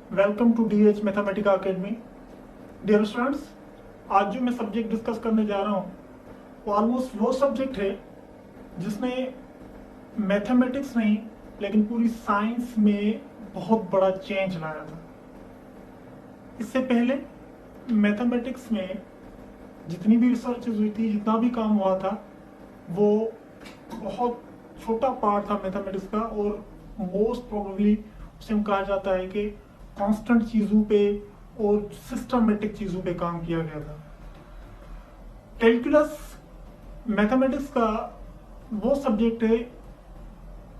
Welcome to DH Mathematica academy. Dear students, आज जो मैं सब्जेक्ट डिस्कस करने जा रहा हूँ वो ऑलमोस्ट वो सब्जेक्ट है जिसने मैथमेटिक्स नहीं लेकिन पूरी साइंस में बहुत बड़ा चेंज लाया था। इससे पहले मैथमेटिक्स में जितनी भी रिसर्च हुई थी, जितना भी काम हुआ था, वो बहुत छोटा पार्ट था मैथमेटिक्स का और मोस्ट प्रोबेबली उसे हम कहा जाता है कि कांस्टेंट चीज़ों पे और सिस्टमेटिक चीज़ों पे काम किया गया था। कैलकुलस मैथमेटिक्स का वो सब्जेक्ट है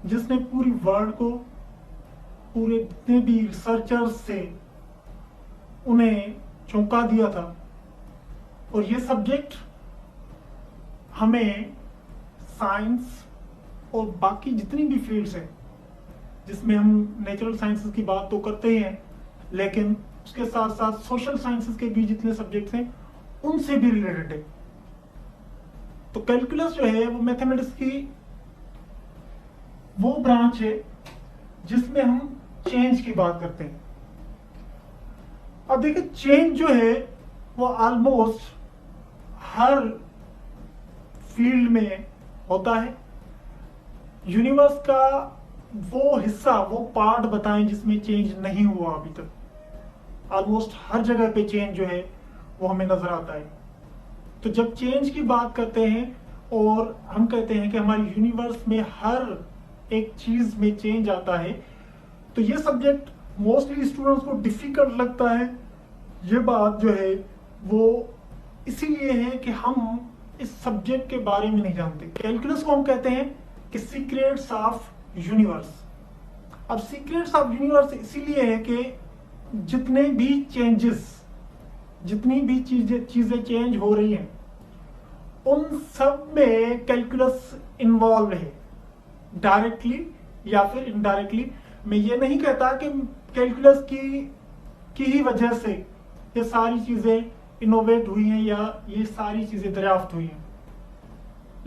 जिसने पूरी वर्ल्ड को, पूरे जितने भी रिसर्चर्स थे, उन्हें चौंका दिया था। और ये सब्जेक्ट हमें साइंस और बाकी जितनी भी फील्ड्स हैं, जिसमें हम नेचुरल साइंसेस की बात तो करते ही हैं, लेकिन उसके साथ साथ सोशल साइंसेस के भी जितने सब्जेक्ट्स हैं उनसे भी रिलेटेड है। तो कैलकुलस जो है वो मैथमेटिक्स की वो ब्रांच है जिसमें हम चेंज की बात करते हैं। अब देखिए, चेंज जो है वो ऑलमोस्ट हर फील्ड में होता है। यूनिवर्स का वो हिस्सा, वो पार्ट बताएं जिसमें चेंज नहीं हुआ अभी तक। ऑलमोस्ट हर जगह पे चेंज जो है वो हमें नजर आता है। तो जब चेंज की बात करते हैं और हम कहते हैं कि हमारे यूनिवर्स में हर एक चीज में चेंज आता है, तो ये सब्जेक्ट मोस्टली स्टूडेंट्स को डिफिकल्ट लगता है। ये बात जो है वो इसीलिए है कि हम इस सब्जेक्ट के बारे में नहीं जानते। कैलकुलस को हम कहते हैं कि सीक्रेट्स ऑफ यूनिवर्स। अब सीक्रेट्स ऑफ यूनिवर्स इसीलिए है कि जितने भी चेंजेस, जितनी भी चीजें चेंज हो रही हैं, उन सब में कैलकुलस इन्वॉल्व है, डायरेक्टली या फिर इनडायरेक्टली। मैं ये नहीं कहता कि कैलकुलस की ही वजह से ये सारी चीजें इनोवेट हुई हैं या ये सारी चीजें दरियाफ्त हुई हैं,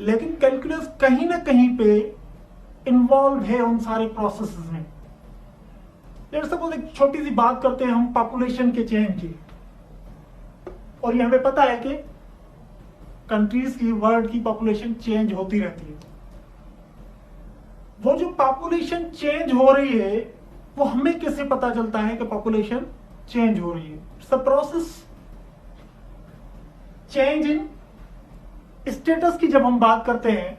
लेकिन कैलकुलस कहीं ना कहीं पे इन्वॉल्व है उन सारे प्रोसेसेस में। लेट्स सपोज एक छोटी सी बात करते हैं हम पॉपुलेशन के चेंज की। और ये हमें पता है कि कंट्रीज की, वर्ल्ड की पॉपुलेशन चेंज होती रहती है। वो जो पॉपुलेशन चेंज हो रही है वो हमें कैसे पता चलता है कि पॉपुलेशन चेंज हो रही है? It's a process. Change in status की जब हम बात करते हैं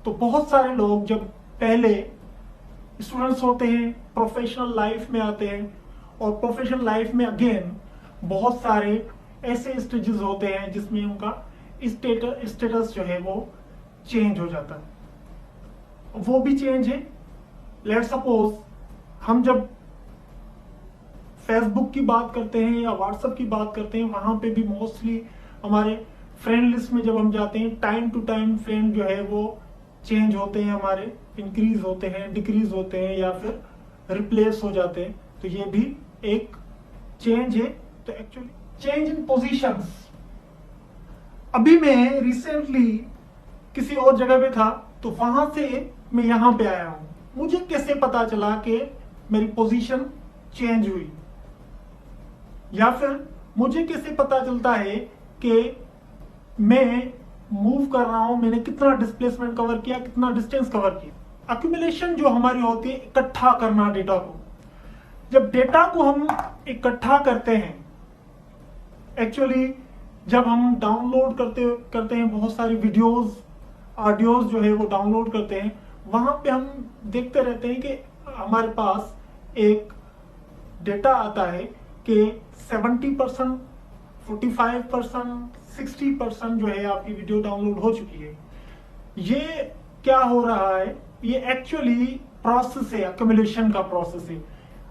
तो बहुत सारे लोग जब पहले स्टूडेंट्स होते हैं, प्रोफेशनल लाइफ में आते हैं, और प्रोफेशनल लाइफ में अगेन बहुत सारे ऐसे स्टेजेस होते हैं जिसमें उनका स्टेटस जो है वो चेंज हो जाता है। वो भी चेंज है। लेट्स सपोज हम जब फेसबुक की बात करते हैं या व्हाट्सएप की बात करते हैं, वहां पे भी मोस्टली हमारे फ्रेंड लिस्ट में जब हम जाते हैं, टाइम टू टाइम फ्रेंड जो है वो चेंज होते हैं, हमारे इंक्रीज होते हैं, डिक्रीज होते हैं या फिर रिप्लेस हो जाते हैं। तो ये भी एक चेंज है। तो एक्चुअली चेंज इन पोजीशंस, अभी मैं रिसेंटली किसी और जगह पे था तो वहां से मैं यहां पे आया हूं। मुझे कैसे पता चला कि मेरी पोजीशन चेंज हुई, या फिर मुझे कैसे पता चलता है कि मैं मूव कर रहा हूं, मैंने कितना डिस्प्लेसमेंट कवर किया, कितना डिस्टेंस कवर किया? अक्यूमुलेशन जो हमारी होती है, इकट्ठा करना डेटा को। जब डेटा को हम इकट्ठा करते हैं, एक्चुअली जब हम डाउनलोड करते हैं बहुत सारी वीडियोस, ऑडियोज जो है वो डाउनलोड करते हैं, वहां पे हम देखते रहते हैं कि हमारे पास एक डेटा आता है कि 70%, 45%, 60% जो है आपकी वीडियो डाउनलोड हो चुकी है। ये क्या हो रहा है? ये एक्चुअली प्रोसेस है, अक्यूमुलेशन का प्रोसेस है।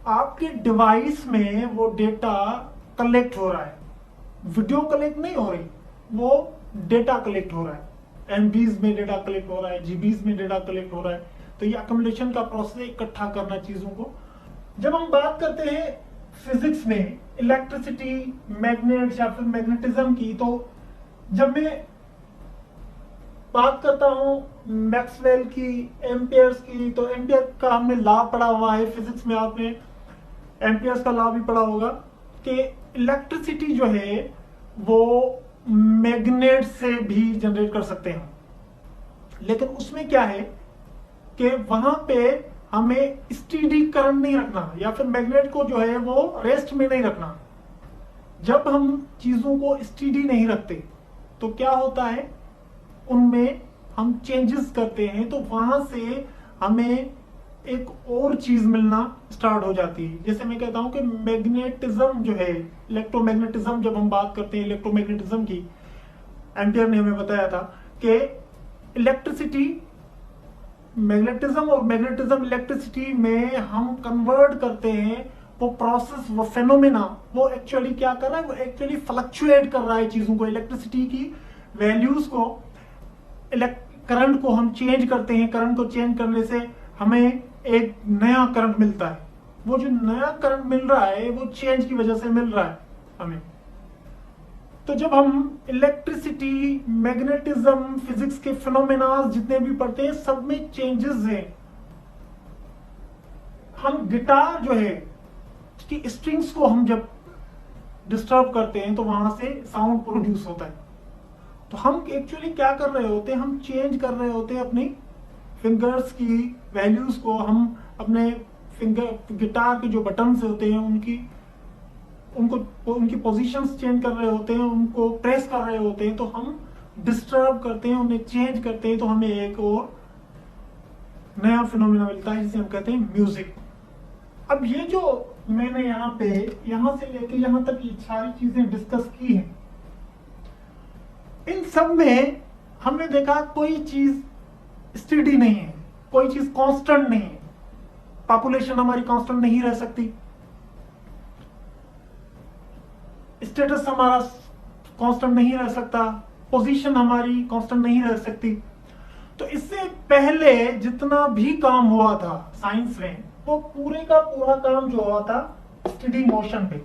आपके डिवाइस में वो डेटा कलेक्ट हो रहा है। वीडियो कलेक्ट नहीं हो रही, वो डेटा कलेक्ट हो रहा है। एमबीज में डेटा कलेक्ट हो रहा है, जीबीज में डेटा कलेक्ट हो रहा है। तो ये अक्यूमुलेशन का प्रोसेस है, इकट्ठा करना चीजों को। जब हम बात करते हैं फिजिक्स में इलेक्ट्रिसिटी, मैग्नेट्स या फिर मैग्नेटिज्म की, तो जब मैं बात करता हूं मैक्सवेल की, एम्पियर्स की, तो एम्पियर का हमने लॉ पढ़ा हुआ है फिजिक्स में। आपने एम्पियर्स का लॉ भी पढ़ा होगा कि इलेक्ट्रिसिटी जो है वो मैग्नेट से भी जनरेट कर सकते हैं, लेकिन उसमें क्या है कि वहां पे हमें स्टीडी करंट नहीं रखना, या फिर मैग्नेट को जो है वो रेस्ट में नहीं रखना। जब हम चीजों को स्टीडी नहीं रखते तो क्या होता है, उनमें हम चेंजेस करते हैं, तो वहां से हमें एक और चीज मिलना स्टार्ट हो जाती है। जैसे मैं कहता हूं कि मैग्नेटिज्म जो है, इलेक्ट्रोमैग्नेटिज्म, जब हम बात करते हैं इलेक्ट्रोमैग्नेटिज्म की, एम्पियर ने हमें बताया था कि इलेक्ट्रिसिटी, मैग्नेटिज्म और मैग्नेटिज्म इलेक्ट्रिसिटी में हम कन्वर्ट करते हैं। वो प्रोसेस, वो फेनोमेना, वो एक्चुअली क्या कर रहा है, वो एक्चुअली फ्लक्चुएट कर रहा है चीजों को, इलेक्ट्रिसिटी की वैल्यूज को, करंट को हम चेंज करते हैं। करंट को चेंज करने से हमें एक नया करंट मिलता है। वो जो नया करंट मिल रहा है वो चेंज की वजह से मिल रहा है हमें। तो जब हम इलेक्ट्रिसिटी, मैग्नेटिज्म, फिजिक्स के फिनोमेना जितने भी पढ़ते हैं, सब में चेंजेस हैं। हम गिटार जो है कि स्ट्रिंग्स को हम जब डिस्टर्ब करते हैं तो वहां से साउंड प्रोड्यूस होता है। तो हम एक्चुअली क्या कर रहे होते हैं, हम चेंज कर रहे होते हैं अपनी फिंगर्स की वैल्यूज को। हम अपने फिंगर, गिटार के जो बटन्स होते हैं उनकी पोजीशंस चेंज कर रहे होते हैं, उनको प्रेस कर रहे होते हैं, तो हम डिस्टर्ब करते हैं, उन्हें चेंज करते हैं, तो हमें एक और नया फिनोमेना मिलता है जिसे हम कहते हैं म्यूजिक। अब ये जो मैंने यहाँ से लेके यहाँ तक ये सारी चीजें डिस्कस की हैं, इन सब में हमने देखा कोई चीज स्टेडी नहीं है, कोई चीज कांस्टेंट नहीं है। पॉपुलेशन हमारी कांस्टेंट नहीं रह सकती, स्टेटस हमारा कांस्टेंट नहीं रह सकता, पोजीशन हमारी कांस्टेंट नहीं रह सकती। तो इससे पहले जितना भी काम हुआ था साइंस में, वो पूरे का पूरा काम जो हुआ था स्टेडी मोशन पे,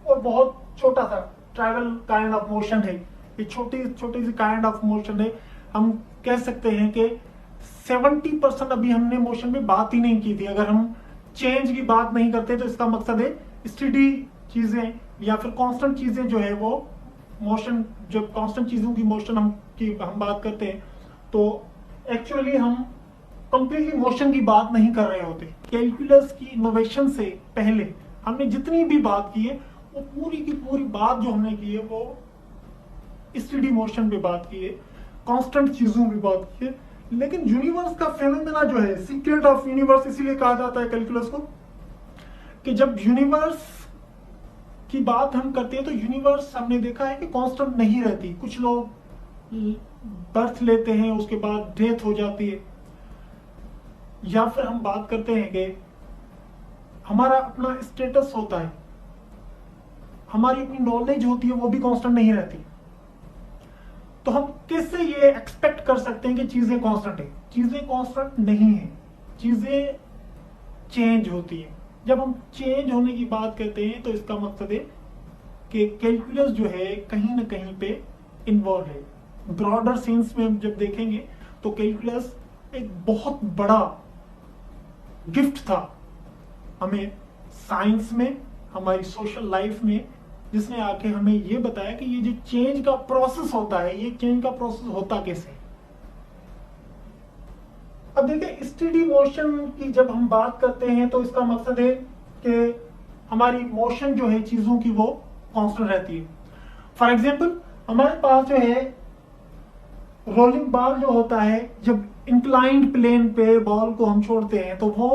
और बहुत छोटा सा ट्रैवल काइंड ऑफ मोशन है। ये छोटी छोटी सी काइंड ऑफ मोशन है। हम कह सकते हैं कि 70% अभी हमने मोशन में बात ही नहीं की थी। अगर हम चेंज की बात नहीं करते तो इसका मकसद है स्टेडी चीजें या फिर कांस्टेंट चीजें जो है वो मोशन, जब कांस्टेंट चीजों की मोशन हम बात करते हैं तो एक्चुअली हम कंप्लीटली मोशन की बात नहीं कर रहे होते। कैलकुलस की इनोवेशन से पहले हमने जितनी भी बात की है वो पूरी की पूरी बात जो हमने की है वो स्टेडी मोशन पे बात की है, कांस्टेंट चीजों पे बात की है। लेकिन यूनिवर्स का फेनोमेना जो है, सीक्रेट ऑफ यूनिवर्स इसीलिए कहा जाता है कैलकुलस को, कि जब यूनिवर्स की बात हम करते हैं तो यूनिवर्स हमने देखा है कि कांस्टेंट नहीं रहती। कुछ लोग बर्थ लेते हैं, उसके बाद डेथ हो जाती है, या फिर हम बात करते हैं कि हमारा अपना स्टेटस होता है, हमारी अपनी नॉलेज होती है, वो भी कांस्टेंट नहीं रहती। तो हम कैसे ये एक्सपेक्ट कर सकते हैं कि चीजें कांस्टेंट है? चीजें कांस्टेंट नहीं है, चीजें चेंज होती है। जब हम चेंज होने की बात करते हैं तो इसका मकसद है कि कैलकुलस जो है कहीं ना कहीं पे इन्वॉल्व है। ब्रॉडर सेंस में हम जब देखेंगे तो कैलकुलस एक बहुत बड़ा गिफ्ट था हमें साइंस में, हमारी सोशल लाइफ में, जिसने आके हमें ये बताया कि ये जो चेंज का प्रोसेस होता है, ये चेंज का प्रोसेस होता कैसे। अब देखिए, स्टेडी मोशन की जब हम बात करते हैं तो इसका मकसद है कि हमारी मोशन जो है चीजों की वो कांस्टेंट रहती है। फॉर एग्जांपल, हमारे पास जो है रोलिंग बॉल जो होता है, जब इंक्लाइंड प्लेन पे बॉल को हम छोड़ते हैं तो वो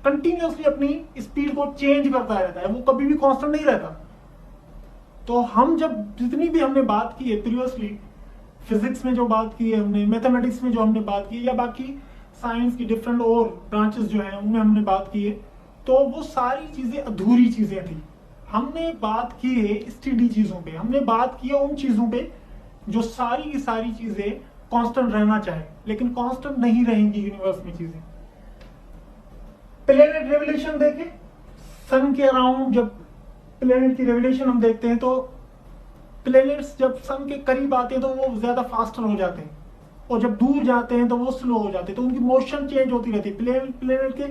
कंटिन्यूअसली अपनी स्पीड को चेंज करता रहता है, वो कभी भी कांस्टेंट नहीं रहता। तो हम जब जितनी भी हमने बात की है प्रीवियसली, फिजिक्स में जो बात की है हमने, मैथमेटिक्स में जो हमने बात की है, या बाकी साइंस की डिफरेंट और ब्रांचेस जो हैं उनमें हमने बात की है, तो वो सारी चीजें अधूरी चीजें थी। हमने बात की है स्टेडी चीजों पे, हमने बात की है उन चीजों पे जो सारी की सारी चीजें कांस्टेंट रहना चाहे, लेकिन कांस्टेंट नहीं रहेंगी यूनिवर्स में चीजें। प्लेनेट रेवोल्यूशन देखें, सन के अराउंड जब प्लेनेट की रेवोल्यूशन हम देखते हैं तो प्लेनेट्स जब सन के करीब आते हैं तो वो ज्यादा फास्टर हो जाते हैं, और जब दूर जाते हैं तो वो स्लो हो जाते हैं, तो उनकी मोशन चेंज होती रहती है। प्लेनेट के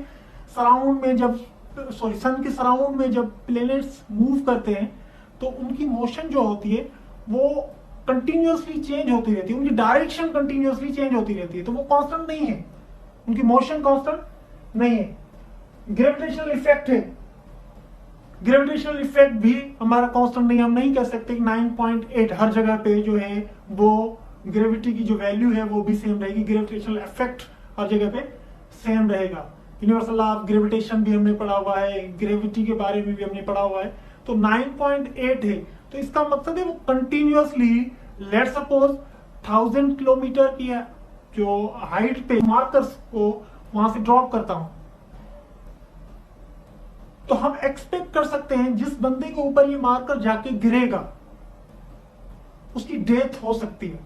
सराउंड में जब सॉरी सन के सराउंड में जब प्लेनेट्स मूव करते हैं तो उनकी मोशन जो होती है वो कंटिन्यूअसली चेंज होती रहती है, उनकी डायरेक्शन कंटिन्यूअसली चेंज होती रहती है, तो वो कांस्टेंट नहीं है, उनकी मोशन कांस्टेंट नहीं है। ग्रेविटेशनल इफेक्ट है, ग्रेविटेशनल इफेक्ट भी हमारा कांस्टेंट नहीं, हम नहीं कह सकते कि 9.8 हर जगह पे जो है वो ग्रेविटी की जो वैल्यू है वो भी सेम रहेगी, ग्रेविटेशनल इफेक्ट हर जगह पे सेम रहेगा। यूनिवर्सल लॉ ऑफ ग्रेविटेशन भी हमने पढ़ा हुआ है, ग्रेविटी के बारे में भी हमने पढ़ा हुआ है। तो 9.8 है, तो इसका मकसद है वो कंटिन्यूअसली, लेट सपोज 1000 किलोमीटर की जो हाइट पे मार्कर्स को वहां से ड्रॉप करता हूं, तो हम एक्सपेक्ट कर सकते हैं जिस बंदे के ऊपर ये मार्कर जाके गिरेगा उसकी डेथ हो सकती है,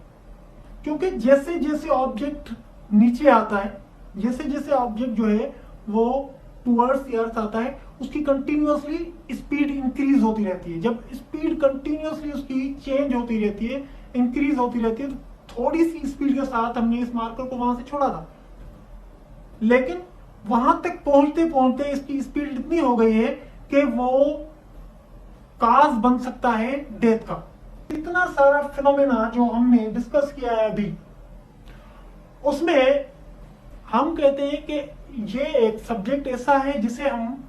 क्योंकि जैसे जैसे ऑब्जेक्ट नीचे आता है, जैसे जैसे ऑब्जेक्ट जो है वो टुवर्ड्स अर्थ आता है, उसकी कंटिन्यूअसली स्पीड इंक्रीज होती रहती है। जब स्पीड कंटिन्यूअसली उसकी चेंज होती रहती है, इंक्रीज होती रहती है, तो थोड़ी सी स्पीड के साथ हमने इस मार्कर को वहां से छोड़ा था, लेकिन वहां तक पहुंचते पहुंचते इसकी स्पीड इतनी हो गई है कि वो काज बन सकता है डेथ का। इतना सारा फिनोमेना जो हमने डिस्कस किया है अभी, उसमें हम कहते हैं कि ये एक सब्जेक्ट ऐसा है जिसे हम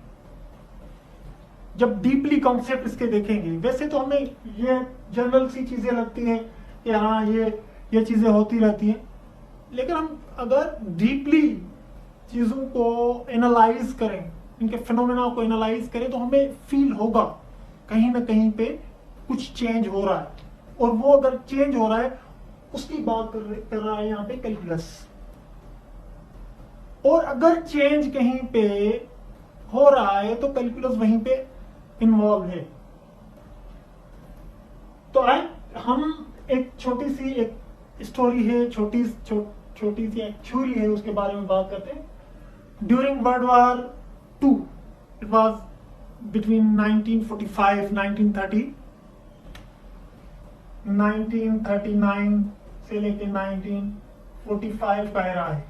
जब डीपली कॉन्सेप्ट इसके देखेंगे, वैसे तो हमें ये जनरल सी चीजें लगती हैं कि हाँ ये चीजें होती रहती हैं, लेकिन हम अगर डीपली चीजों को एनालाइज करें, इनके फिनोमेना को एनालाइज करें, तो हमें फील होगा कहीं ना कहीं पे कुछ चेंज हो रहा है, और वो अगर चेंज हो रहा है उसकी बात कर रहा है यहाँ पे कैलकुलस। और अगर चेंज कहीं पे हो रहा है तो कैलकुलस वहीं पे इन्वॉल्व है। तो हम एक छोटी सी एक स्टोरी है, छोटी सी एक थ्योरी है, उसके बारे में बात करते हैं। During world war 2, it was between 1945 1930, 1939 से लेके 1945 का एरा है।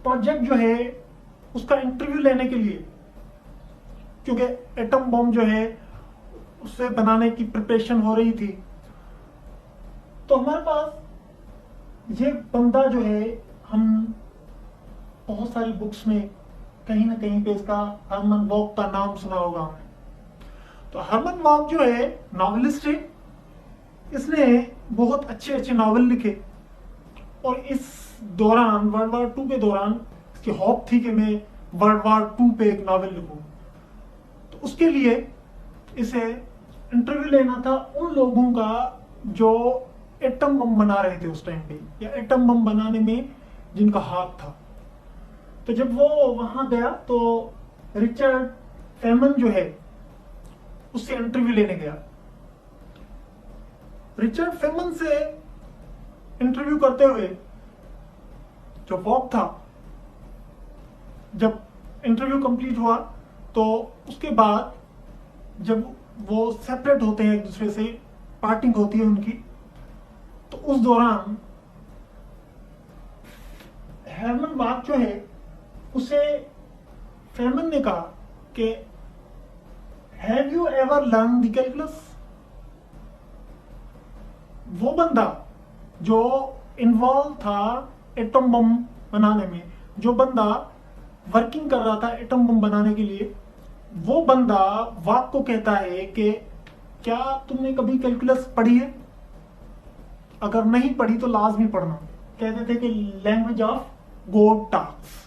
प्रोजेक्ट जो है उसका इंटरव्यू लेने के लिए, क्योंकि एटम बॉम्ब जो है उससे बनाने की प्रिपरेशन हो रही थी, तो हमारे पास ये बंदा जो है, हम बहुत सारी बुक्स में कहीं ना कहीं पे इसका हरमन वॉक का नाम सुना होगा। तो हरमन वॉक जो है नॉवेलिस्ट है, इसने बहुत अच्छे अच्छे नॉवेल लिखे, और इस दौरान वर्ल्ड वॉर 2 के दौरान इसकी हॉप थी कि मैं वर्ल्ड वॉर 2 पे एक नॉवेल लिखूं। तो उसके लिए इसे इंटरव्यू लेना था उन लोगों का जो एटम बम बना रहे थे उस टाइम पे, या एटम बम बनाने में जिनका हाथ था। तो जब वो वहां गया तो रिचर्ड फेमन जो है उससे इंटरव्यू लेने गया। रिचर्ड फेमन से इंटरव्यू करते हुए जो वॉक था, जब इंटरव्यू कंप्लीट हुआ तो उसके बाद जब वो सेपरेट होते हैं एक दूसरे से, पार्टिंग होती है उनकी, तो उस दौरान हरमन वॉक जो है उसे फेमन ने कहा कि have you ever learn the calculus. वो बंदा जो इन्वॉल्व था एटम बम बनाने में, जो बंदा वर्किंग कर रहा था एटम बम बनाने के लिए, वो बंदा वाक को कहता है कि क्या तुमने कभी कैलकुलस पढ़ी है? अगर नहीं पढ़ी तो लाजमी पढ़ना। कहते थे कि लैंग्वेज ऑफ गॉड टॉक्स,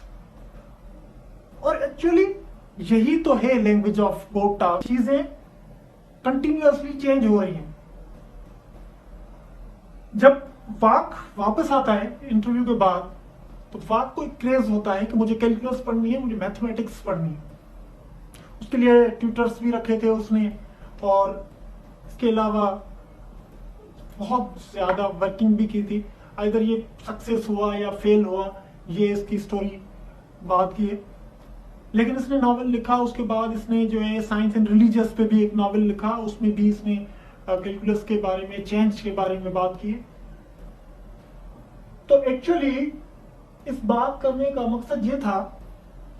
और एक्चुअली यही तो है लैंग्वेज ऑफ गॉड टॉक्स। चीजें कंटिन्यूअसली चेंज हो रही हैं। जब वाक वापस आता है इंटरव्यू के बाद, तो वाक को एक क्रेज होता है कि मुझे कैलकुलस पढ़नी है, मुझे मैथमेटिक्स पढ़नी है। उसके लिए ट्यूटर्स भी रखे थे उसने, और इसके अलावा बहुत ज्यादा वर्किंग भी की थी। इधर ये सक्सेस हुआ या फेल हुआ, ये इसकी स्टोरी बात की है। लेकिन इसने नॉवेल लिखा, उसके बाद इसने जो है साइंस एंड रिलीजियस पे भी एक नॉवेल लिखा, उसमें भी इसने कैलकुलस के बारे में, चेंज के बारे में बात की है। तो एक्चुअली इस बात करने का मकसद ये था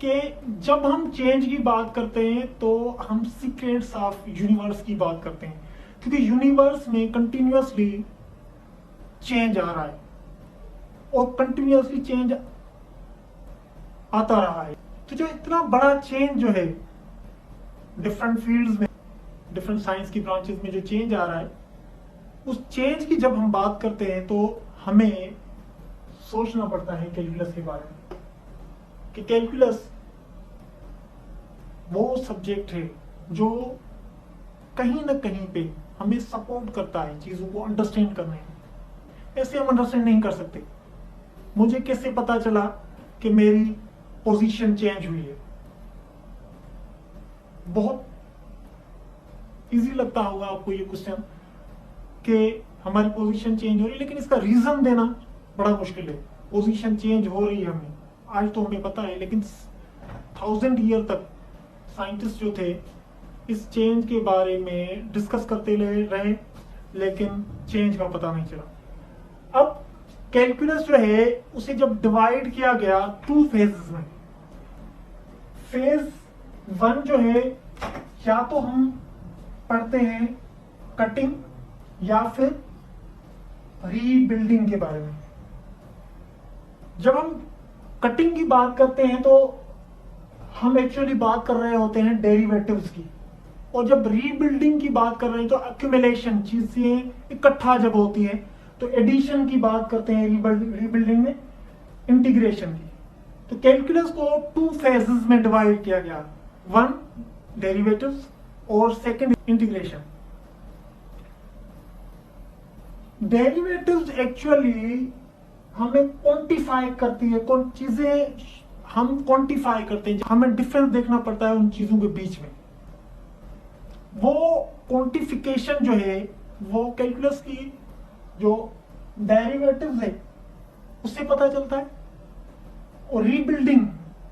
कि जब हम चेंज की बात करते हैं तो हम सीक्रेट्स ऑफ यूनिवर्स की बात करते हैं, क्योंकि यूनिवर्स में कंटिन्यूअसली चेंज आ रहा है और कंटिन्यूअसली चेंज आता रहा है। तो जो इतना बड़ा चेंज जो है डिफरेंट फील्ड्स में, डिफरेंट साइंस की ब्रांचेस में जो चेंज आ रहा है, उस चेंज की जब हम बात करते हैं तो हमें सोचना पड़ता है कैलकुलस के बारे में कि कैलकुलस वो सब्जेक्ट है जो कहीं ना कहीं पे हमें सपोर्ट करता है चीजों को अंडरस्टैंड करने में। ऐसे हम अंडरस्टैंड नहीं कर सकते। मुझे कैसे पता चला कि मेरी पोजीशन चेंज हुई है? बहुत इजी लगता होगा आपको ये क्वेश्चन कि हमारी पोजीशन चेंज हो रही है, लेकिन इसका रीजन देना बड़ा मुश्किल है। पोजीशन चेंज हो रही है हमें, आज तो हमें पता है, लेकिन 1000 ईयर तक साइंटिस्ट जो थे इस चेंज के बारे में डिस्कस करते रहे, लेकिन चेंज का पता नहीं चला। अब कैलकुलस जो है उसे जब डिवाइड किया गया 2 फेजेस में, फेज 1 जो है या तो हम पढ़ते हैं कटिंग या फिर रीबिल्डिंग के बारे में। जब हम कटिंग की बात करते हैं तो हम एक्चुअली बात कर रहे होते हैं डेरिवेटिव्स की, और जब रीबिल्डिंग की बात कर रहे हैं तो एक्यूमुलेशन, चीजें इकट्ठा जब होती है तो एडिशन की बात करते हैं रीबिल्डिंग में, इंटीग्रेशन की। तो कैलकुलस को 2 फेजेस में डिवाइड किया गया, 1 डेरिवेटिव्स और 2 इंटीग्रेशन। डेरिवेटिव्स एक्चुअली हमें क्वांटिफाई करती है, कौन चीजें हम क्वांटिफाई करते हैं, हमें डिफरेंस देखना पड़ता है उन चीजों के बीच में। वो क्वांटिफिकेशन जो है वो कैलकुलस की जो डेरिवेटिव्स है उससे पता चलता है। और रीबिल्डिंग,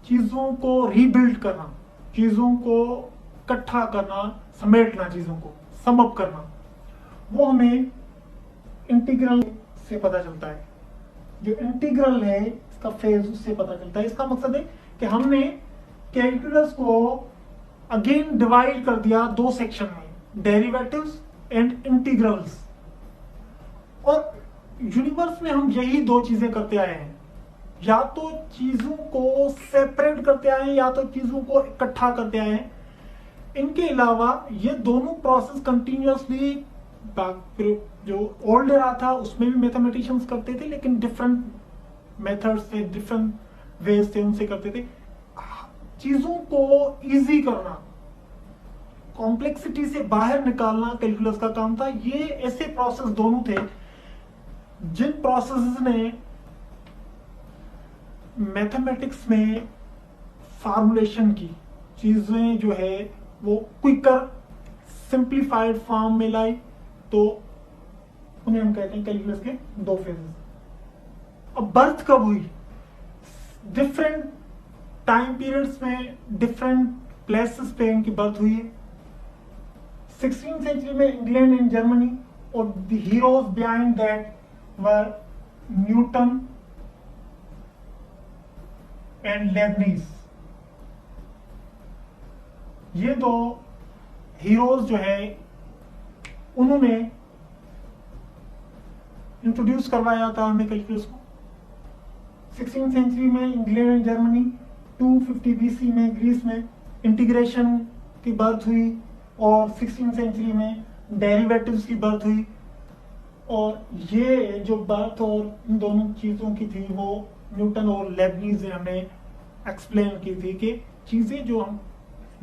चीजों को रीबिल्ड करना, चीजों को इकट्ठा करना, समेटना, चीजों को सम अप करना, वो हमें इंटीग्रल से पता चलता है। जो इंटीग्रल है इसका फेज उससे पता चलता है। इसका मकसद है कि हमने कैलकुलस को अगेन डिवाइड कर दिया 2 सेक्शन में, डेरिवेटिव्स एंड इंटीग्रल्स। और यूनिवर्स में हम यही 2 चीजें करते आए हैं, या तो चीजों को सेपरेट करते आए हैं या तो चीजों को इकट्ठा करते आए हैं। इनके अलावा ये दोनों प्रोसेस कंटिन्यूअसली जो ओल्ड रहा था उसमें भी मैथमेटिशियंस करते थे, लेकिन डिफरेंट मेथड्स से, डिफरेंट वेज से उनसे करते थे। चीजों को इजी करना, कॉम्प्लेक्सिटी से बाहर निकालना कैलकुलस का काम था। ये ऐसे प्रोसेस दोनों थे जिन प्रोसेस ने मैथमेटिक्स में फार्मूलेशन की चीजें जो है वो क्विकर, सिंप्लीफाइड फॉर्म में लाई, तो उन्हें हम कहते हैं कैलकुलस के 2 फेजेस। अब बर्थ कब हुई? डिफरेंट टाइम पीरियड्स में डिफरेंट प्लेसेस पे इनकी बर्थ हुई है। 16th सेंचुरी में इंग्लैंड एंड जर्मनी, और the heroes behind that were Newton and Lebanese. ये 2 हीरोज जो है उन्होंने इंट्रोड्यूस करवाया था हमें कैलकुलस को। 16th सेंचुरी में इंग्लैंड एंड जर्मनी, 250 BC में ग्रीस में इंटीग्रेशन की बर्थ हुई, और 16th सेंचुरी में डेरिवेटिव्स की बर्थ हुई। और ये जो बर्थ और इन दोनों चीजों की थी वो न्यूटन और लेबनीज ने हमें एक्सप्लेन की थी कि चीजें जो हम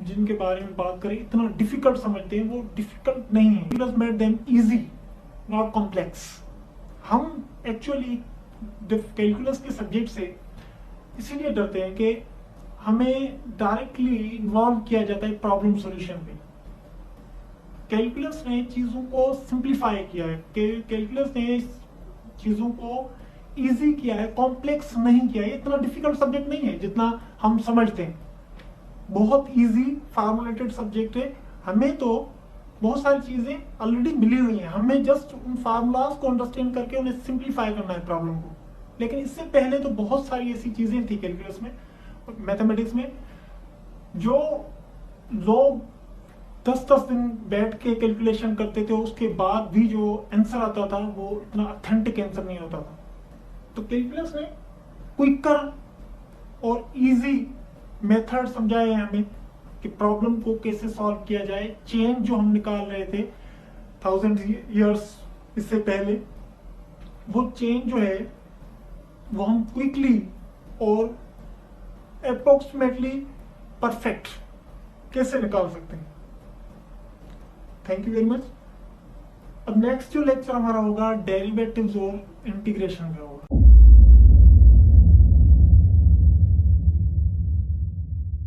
जिनके बारे में बात करें इतना डिफिकल्ट समझते हैं वो डिफिकल्ट नहीं है। It made them easy, not complex. हम एक्चुअली कैलकुलस के सब्जेक्ट से इसीलिए डरते हैं कि हमें डायरेक्टली इन्वॉल्व किया जाता है प्रॉब्लम सॉल्यूशन पे। कैलकुलस ने चीजों को सिंप्लीफाई किया है, कैलकुलस ने चीजों को इजी किया है, कॉम्प्लेक्स नहीं किया है। इतना डिफिकल्ट सब्जेक्ट नहीं है जितना हम समझते हैं, बहुत इजी फार्मूलेटेड सब्जेक्ट है। हमें तो बहुत सारी चीजें ऑलरेडी मिली हुई हैं, हमें जस्ट उन फार्मूलाज को अंडरस्टैंड करके उन्हें सिंप्लीफाई करना है प्रॉब्लम को। लेकिन इससे पहले तो बहुत सारी ऐसी चीजें थी कैलकुलस में, मैथमेटिक्स में, जो लोग 10-10 दिन बैठ के कैलकुलेशन करते थे, उसके बाद भी जो आंसर आता था वो इतना ऑथेंटिक आंसर नहीं होता था। तो कैलकुलस ने क्विकर और इजी मेथड समझाए हमें कि प्रॉब्लम को कैसे सॉल्व किया जाए। चेन जो हम निकाल रहे थे 1000 ईयर्स इससे पहले, वो चेन जो है वो हम क्विकली और अप्रोक्सीमेटली परफेक्ट कैसे निकाल सकते हैं। Thank you very much. अब नेक्स्ट जो लेक्चर हमारा होगा डेरिवेटिव्स और इंटीग्रेशन का होगा।